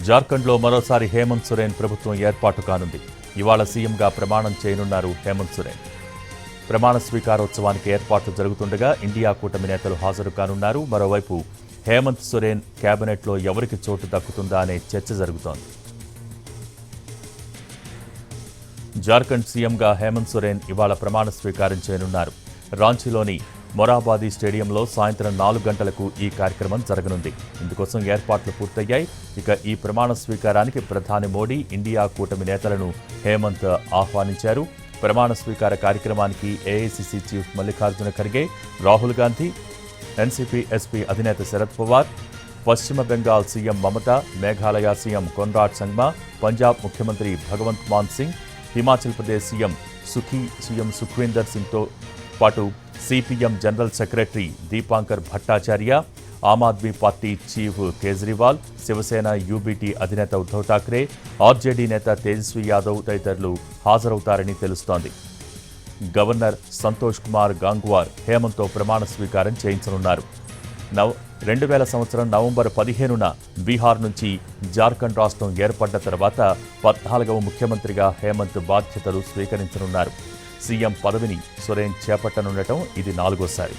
జార్ఖండ్లో మరోసారి హేమంత్ సోరెన్ ప్రభుత్వం ఏర్పాటు కానుంది. ఇవాళ సీఎంగా ప్రమాణం చేయనున్నారు హేమంత్ సోరెన్. ప్రమాణ స్వీకారోత్సవానికి ఏర్పాట్లు జరుగుతుండగా ఇండియా కూటమి నేతలు హాజరు కానున్నారు. మరోవైపు హేమంత్ సోరెన్ కేబినెట్లో ఎవరికి చోటు దక్కుతుందా అనే చర్చ జరుగుతోంది. జార్ఖండ్ సీఎంగా హేమంత్ సోరెన్ ఇవాళ ప్రమాణ స్వీకారం చేయనున్నారు. రాంచీలోని మొరాబాదీ స్టేడియంలో సాయంత్రం 4 గంటలకు ఈ కార్యక్రమం జరగనుంది. ఇందుకోసం ఏర్పాట్లు పూర్తయ్యాయి. ఇక ఈ ప్రమాణ స్వీకారానికి ప్రధాని మోడీ, ఇండియా కూటమి నేతలను హేమంత్ ఆహ్వానించారు. ప్రమాణ స్వీకార కార్యక్రమానికి AICC chief Mallikarjuna Kharge, Rahul Gandhi, NCP SP అధినేత శరద్ పవార్, పశ్చిమ బెంగాల్ సీఎం మమత, మేఘాలయ సీఎం కొన్రాడ్ సంగ్మా, పంజాబ్ ముఖ్యమంత్రి భగవంత్ మాన్ సింగ్, హిమాచల్ ప్రదేశ్ సీఎం సుఖ్వీందర్ సింగ్తో పాటు CPM general secretary Dipankar Bhattacharya, Aam Aadmi party chief Kejriwal, Shiv Sena UBT అధినేత ఉద్ధవ్ ఠాక్రే, ఆర్జేడీ నేత తేజస్వీ యాదవ్ తదితరులు హాజరవుతారని తెలుస్తోంది. గవర్నర్ సంతోష్ కుమార్ గాంగ్వార్ హేమంత్తో ప్రమాణ స్వీకారం చేయించనున్నారు. 2000 సంవత్సరం నవంబర్ 15న బీహార్ నుంచి జార్ఖండ్ రాష్ట్రం ఏర్పడ్డ తర్వాత 14వ ముఖ్యమంత్రిగా హేమంత్ బాధ్యతలు స్వీకరించనున్నారు. సీఎం పదవిని సోరెన్ చేపట్టనుండటం ఇది 4వసారి.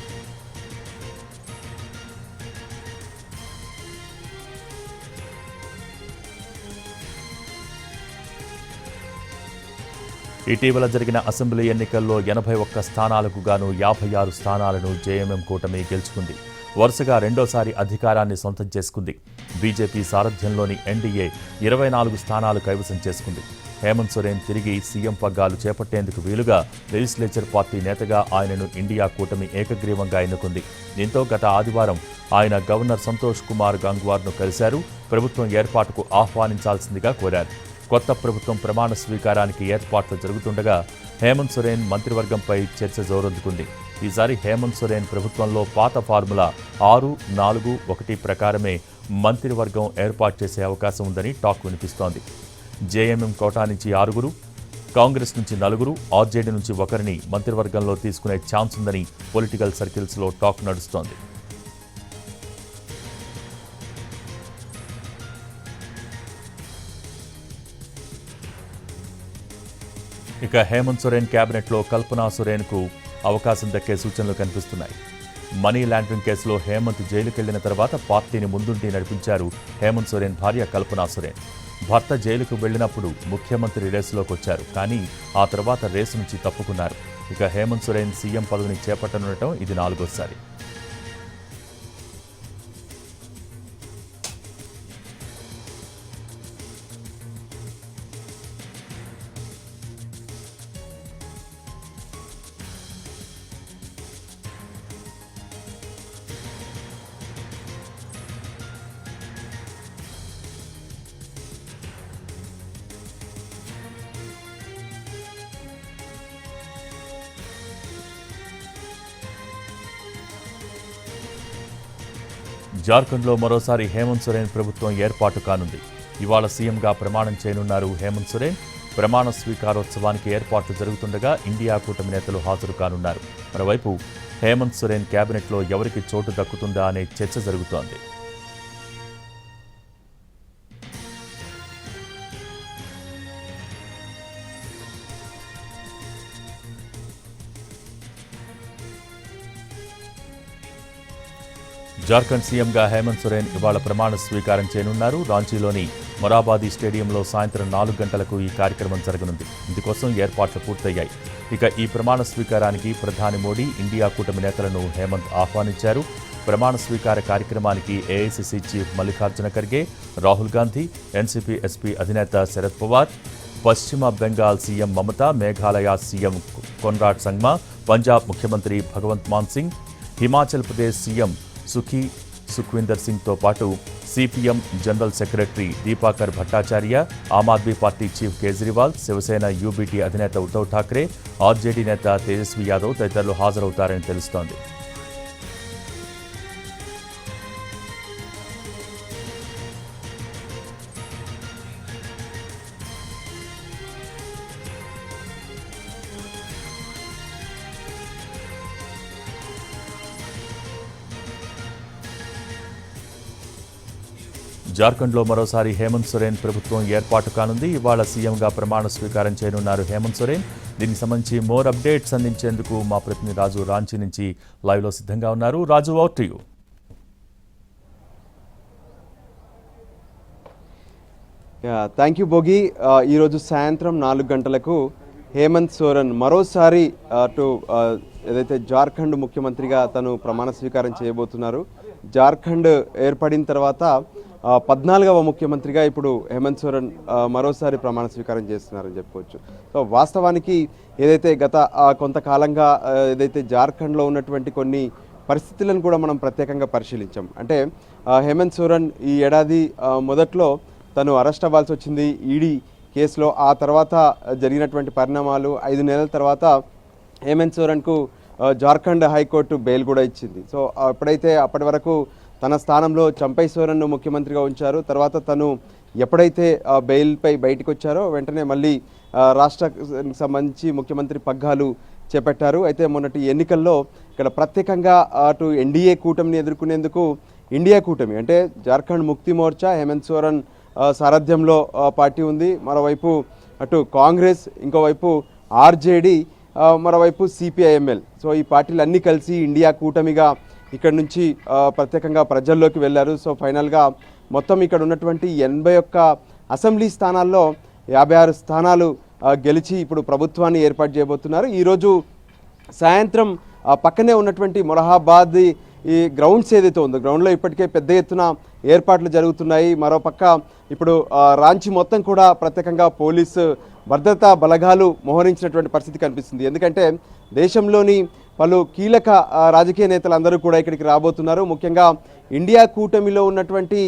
ఇటీవల జరిగిన అసెంబ్లీ ఎన్నికల్లో 81 స్థానాలకు గాను 56 స్థానాలను జేఎంఎం కూటమి గెలుచుకుంది. వరుసగా రెండోసారి అధికారాన్ని సొంతం చేసుకుంది. బీజేపీ సారథ్యంలోని ఎన్డీఏ 24 స్థానాలు కైవసం చేసుకుంది. హేమంత్ సోరెన్ తిరిగి సీఎం పగ్గాలు చేపట్టేందుకు వీలుగా లెజిస్లేచర్ పార్టీ నేతగా ఆయనను ఇండియా కూటమి ఏకగ్రీవంగా ఎన్నుకుంది. దీంతో గత ఆదివారం ఆయన గవర్నర్ సంతోష్ కుమార్ గంగ్వార్ను కలిశారు. ప్రభుత్వం ఏర్పాటుకు ఆహ్వానించాల్సిందిగా కోరారు. కొత్త ప్రభుత్వం ప్రమాణ స్వీకారానికి ఏర్పాట్లు జరుగుతుండగా హేమంత్ సోరెన్ మంత్రివర్గంపై చర్చ జోరందుకుంది. ఈసారి హేమంత్ సోరెన్ ప్రభుత్వంలో పాత ఫార్ములా 6-4-1 ప్రకారమే మంత్రివర్గం ఏర్పాటు చేసే అవకాశం ఉందని టాక్ వినిపిస్తోంది. జేఎంఎం కోటా నుంచి 6, కాంగ్రెస్ నుంచి 4, ఆర్జేడీ నుంచి 1ని మంత్రివర్గంలో తీసుకునే ఛాన్స్ ఉందని పొలిటికల్ సర్కిల్స్లో టాక్ నడుస్తోంది. ఇక హేమంత్ సోరెన్ కేబినెట్లో కల్పనా సోరెన్కు అవకాశం దక్కే సూచనలు కనిపిస్తున్నాయి. మనీ లాండరింగ్ కేసులో హేమంత్ జైలుకెళ్లిన తర్వాత పార్టీని ముందుండి నడిపించారు హేమంత్ సోరెన్ భార్య కల్పనా సోరెన్. భర్త జైలుకు వెళ్లినప్పుడు ముఖ్యమంత్రి రేసులోకి వచ్చారు. కానీ ఆ తర్వాత రేసు నుంచి తప్పుకున్నారు. ఇక హేమంత్ సోరెన్ సీఎం పదవిని చేపట్టనుండటం ఇది 4వసారి. జార్ఖండ్లో మరోసారి హేమంత్ సోరెన్ ప్రభుత్వం ఏర్పాటు కానుంది. ఇవాళ సీఎంగా ప్రమాణం చేయనున్నారు హేమంత్ సోరెన్. ప్రమాణ స్వీకారోత్సవానికి ఏర్పాట్లు జరుగుతుండగా ఇండియా కూటమి నేతలు హాజరు కానున్నారు. మరోవైపు హేమంత్ సోరెన్ కేబినెట్లో ఎవరికి చోటు దక్కుతుందా అనే చర్చ జరుగుతోంది. జార్ఖండ్ సీఎంగా హేమంత్ సోరెన్ ఇవాళ ప్రమాణ స్వీకారం చేయనున్నారు. రాంచీలోని మొరాబాదీ స్టేడియంలో సాయంత్రం 4 గంటలకు ఈ కార్యక్రమం జరగనుంది. ఇందుకోసం ఏర్పాట్లు పూర్తయ్యాయి. ఇక ఈ ప్రమాణ స్వీకారానికి ప్రధాని మోడీ, ఇండియా కూటమి నేతలను హేమంత్ ఆహ్వానించారు. ప్రమాణ స్వీకార కార్యక్రమానికి AICC chief Mallikarjuna Kharge, Rahul Gandhi, NCP SP అధినేత శరద్ పవార్, పశ్చిమ బెంగాల్ సీఎం మమత, మేఘాలయ సీఎం కొన్రాడ్ సంగ్మా, పంజాబ్ ముఖ్యమంత్రి భగవంత్ మాన్ సింగ్, హిమాచల్ ప్రదేశ్ సీఎం సుఖ్వీందర్ సింగ్తో పాటు CPM general secretary Dipankar Bhattacharya, Aam Aadmi party chief Kejriwal, Shiv Sena UBT అధినేత ఉద్ధవ్ ఠాక్రే, ఆర్జేడీ నేత తేజస్వీ యాదవ్ తదితరులు హాజరవుతారని తెలుస్తోంది. జార్ఖండ్లో మరోసారి హేమంత్ సోరెన్ ప్రభుత్వం ఏర్పాటు కానుంది. ఇవాళ సీఎంగా ప్రమాణ స్వీకారం చేయనున్నారు హేమంత్ సోరెన్. దీనికి సంబంధించి మోర్ అప్డేట్స్ అందించేందుకు మా ప్రతినిధి రాజు రాంచీ నుంచి లైవ్లో సిద్ధంగా ఉన్నారు. Raju, over to you. Thank you Bhogi. ఈరోజు సాయంత్రం 4 గంటలకు హేమంత్ సోరెన్ మరోసారి ఏదైతే జార్ఖండ్ ముఖ్యమంత్రిగా తను ప్రమాణ స్వీకారం చేయబోతున్నారు. జార్ఖండ్ ఏర్పడిన తర్వాత 14వ ముఖ్యమంత్రిగా ఇప్పుడు హేమంత్ సోరెన్ మరోసారి ప్రమాణ స్వీకారం చేస్తున్నారని చెప్పుకోవచ్చు. సో వాస్తవానికి ఏదైతే గత కొంతకాలంగా ఏదైతే జార్ఖండ్లో ఉన్నటువంటి కొన్ని పరిస్థితులను కూడా మనం ప్రత్యేకంగా పరిశీలించాం. అంటే హేమంత్ సోరెన్ ఈ ఏడాది మొదట్లో తను అరెస్ట్ అవ్వాల్సి వచ్చింది ఈడీ కేసులో. ఆ తర్వాత జరిగినటువంటి పరిణామాలు 5 నెలల తర్వాత హేమంత్ సోరెన్కు జార్ఖండ్ హైకోర్టు బెయిల్ కూడా ఇచ్చింది. సో ఎప్పుడైతే అప్పటి వరకు తన స్థానంలో చంపై సోరెన్ను ముఖ్యమంత్రిగా ఉంచారు, తర్వాత తను ఎప్పుడైతే బెయిల్పై బయటకు వచ్చారో వెంటనే మళ్ళీ రాష్ట్రానికి సంబంధించి ముఖ్యమంత్రి పగ్గాలు చేపట్టారు. అయితే మొన్నటి ఎన్నికల్లో ఇక్కడ ప్రత్యేకంగా అటు ఎన్డీఏ కూటమిని ఎదుర్కొనేందుకు ఇండియా కూటమి అంటే జార్ఖండ్ ముక్తి మోర్చా హేమంత్ సోరెన్ సారథ్యంలో పార్టీ ఉంది. మరోవైపు అటు కాంగ్రెస్, ఇంకోవైపు ఆర్జేడీ, మరోవైపు సిపిఐఎంఎల్. సో ఈ పార్టీలు అన్నీ కలిసి ఇండియా కూటమిగా ఇక్కడ నుంచి ప్రత్యేకంగా ప్రజల్లోకి వెళ్ళారు. సో ఫైనల్గా మొత్తం ఇక్కడ ఉన్నటువంటి 81 అసెంబ్లీ స్థానాల్లో 56 స్థానాలు గెలిచి ఇప్పుడు ప్రభుత్వాన్ని ఏర్పాటు చేయబోతున్నారు. ఈరోజు సాయంత్రం పక్కనే ఉన్నటువంటి మొరహాబాద్ ఈ గ్రౌండ్స్ ఏదైతే ఉందో గ్రౌండ్లో ఇప్పటికే పెద్ద ఎత్తున ఏర్పాట్లు జరుగుతున్నాయి. మరోపక్క ఇప్పుడు రాంచీ మొత్తం కూడా ప్రత్యేకంగా పోలీసు భద్రతా బలగాలు మోహరించినటువంటి పరిస్థితి కనిపిస్తుంది. ఎందుకంటే దేశంలోని పలు కీలక రాజకీయ నేతలందరూ కూడా ఇక్కడికి రాబోతున్నారు. ముఖ్యంగా ఇండియా కూటమిలో ఉన్నటువంటి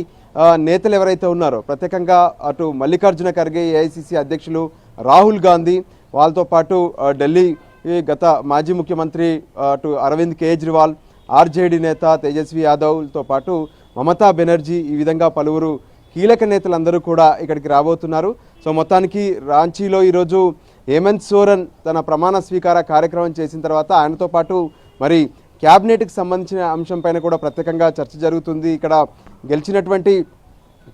నేతలు ఎవరైతే ఉన్నారో ప్రత్యేకంగా అటు మల్లికార్జున ఖర్గే ఏఐసిసి అధ్యక్షులు, రాహుల్ గాంధీ, వాళ్ళతో పాటు ఢిల్లీ గత మాజీ ముఖ్యమంత్రి అటు అరవింద్ కేజ్రీవాల్, ఆర్జేడీ నేత తేజస్వి యాదవ్తో పాటు మమతా బెనర్జీ, ఈ విధంగా పలువురు కీలక నేతలందరూ కూడా ఇక్కడికి రాబోతున్నారు. సో మొత్తానికి రాంచీలో ఈరోజు హేమంత్ సోరెన్ తన ప్రమాణ స్వీకార కార్యక్రమం చేసిన తర్వాత ఆయనతో పాటు మరి క్యాబినెట్కి సంబంధించిన అంశంపైన కూడా ప్రత్యేకంగా చర్చ జరుగుతుంది. ఇక్కడ గెలిచినటువంటి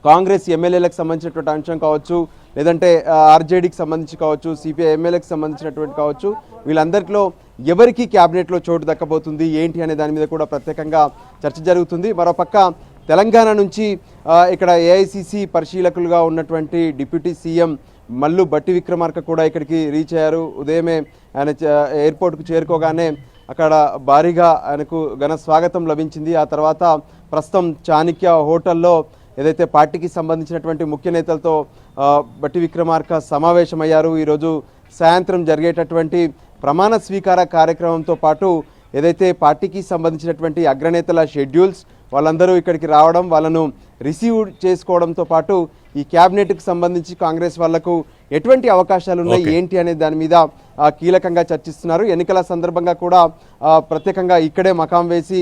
కాంగ్రెస్ ఎమ్మెల్యేలకు సంబంధించినటువంటి అంశం కావచ్చు, లేదంటే ఆర్జేడీకి సంబంధించి కావచ్చు, సిపిఐ ఎమ్మెల్యేకి సంబంధించినటువంటి కావచ్చు, వీళ్ళందరిలో ఎవరికి క్యాబినెట్లో చోటు దక్కబోతుంది ఏంటి అనే దాని మీద కూడా ప్రత్యేకంగా చర్చ జరుగుతుంది. మరోపక్క తెలంగాణ నుంచి ఇక్కడ ఏఐసిసి పరిశీలకులుగా ఉన్నటువంటి డిప్యూటీ సీఎం మల్లు బట్టి విక్రమార్క కూడా ఇక్కడికి రీచ్ అయ్యారు. ఉదయమే ఆయన ఎయిర్పోర్ట్కు చేరుకోగానే అక్కడ భారీగా ఆయనకు ఘన స్వాగతం లభించింది. ఆ తర్వాత ప్రస్తుతం చాణక్య హోటల్లో ఏదైతే పార్టీకి సంబంధించినటువంటి ముఖ్య నేతలతో బట్టి విక్రమార్క సమావేశమయ్యారు. ఈరోజు సాయంత్రం జరిగేటటువంటి ప్రమాణ స్వీకార కార్యక్రమంతో పాటు ఏదైతే పార్టీకి సంబంధించినటువంటి అగ్రనేతల షెడ్యూల్స్ వాళ్ళందరూ ఇక్కడికి రావడం, వాళ్ళను రిసీవ్ చేసుకోవడంతో పాటు ఈ క్యాబినెట్కి సంబంధించి కాంగ్రెస్ వాళ్లకు ఎటువంటి అవకాశాలు ఉన్నాయి ఏంటి అనే దాని మీద కీలకంగా చర్చిస్తున్నారు. ఎన్నికల సందర్భంగా కూడా ప్రత్యేకంగా ఇక్కడే మకాం వేసి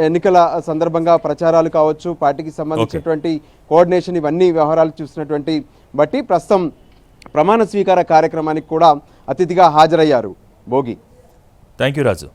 ఎన్నికల సందర్భంగా ప్రచారాలు కావచ్చు, పార్టీకి సంబంధించినటువంటి కోఆర్డినేషన్, ఇవన్నీ వ్యవహారాలు చూసినటువంటి బట్టి ప్రస్తుతం ప్రమాణ స్వీకార కార్యక్రమానికి కూడా అతిథిగా హాజరయ్యారు. భోగి. Thank you Raju.